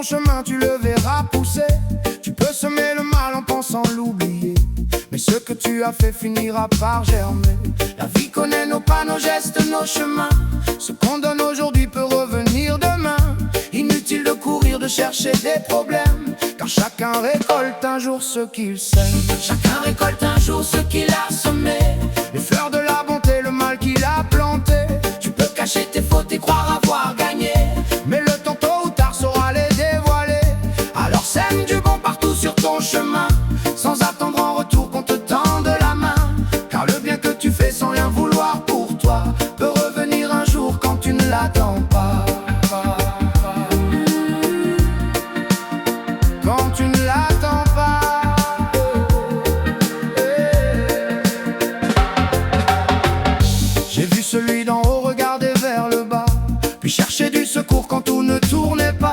ton chemin, tu le verras pousser. Tu peux semer le mal en pensant l'oublier, mais ce que tu as fait finira par germer. La vie connaît nos pas, nos gestes, nos chemins. Ce qu'on donne aujourd'hui peut revenir demain. Inutile de courir, de chercher des problèmes, car chacun récolte un jour ce qu'il sème. Chacun récolte un jour ce qu'il a semé. Les fleurs de la bonté, le mal qu'il a planté. Tu peux cacher tes fautes et croire avoir gagné, mais le temps tôt ou tard saura les dévoiler. alors sème du bon partout sur ton chemin, Sans attendre en retour qu'on te tende la main, car le bien que tu fais sans rien vouloir pour toi peut revenir un jour quand tu ne l'attends pas. Quand tu ne l'attends pas. J'ai vu celui d'en haut regarder vers le bas, puis chercher du secours quand tout ne tournait pas.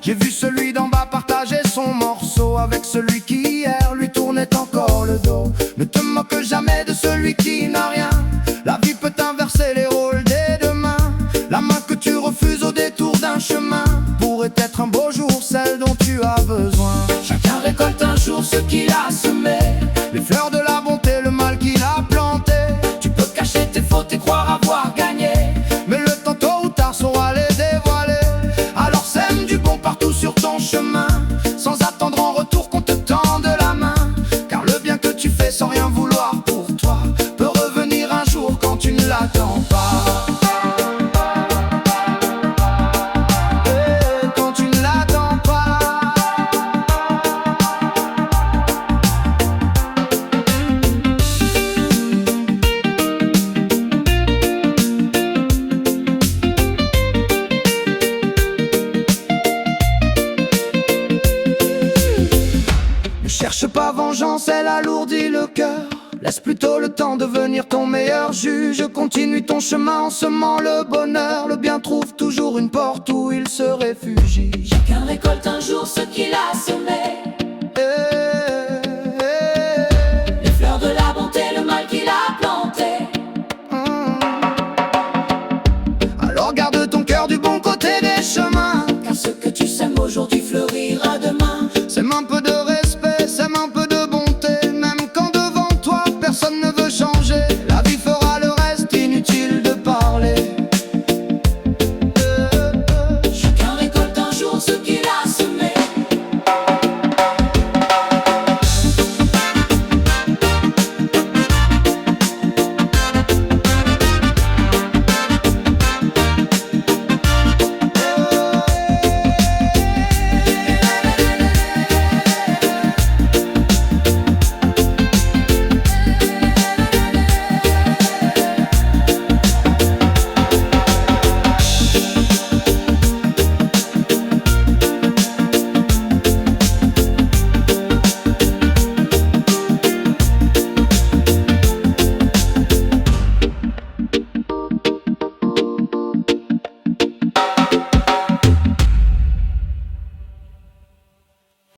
J'ai vu celui d'en bas partager son morceau avec celui qui hier lui tournait encore le dos. Ne te moque jamais de celui qui n'a rien. La vie peut inverser les rôles dès demain. La main que tu refuses au détour d'un chemin pourrait être un beau jour celle dont tu as besoin. chacun récolte un jour ce qu'il a semé. Les fleurs de la bonté, le mal qu'il a planté. Tu peux cacher tes fautes et croire avoir gagné, Mais le temps tôt ou tard saura les dévoiler. Alors sème du bon partout sur ton chemin, sans attendre en retour qu'on te tende la main, car le bien que tu fais sans rien vouloir pour toi peut revenir un jour quand tu ne l'attends pas. Quand tu ne l'attends pas. Ne cherche pas vengeance, elle alourdit le cœur. Laisse plutôt le temps devenir ton meilleur juge. Continue ton chemin en semant le bonheur. Le bien trouve toujours une porte où il se réfugie. chacun récolte un jour ce qu'il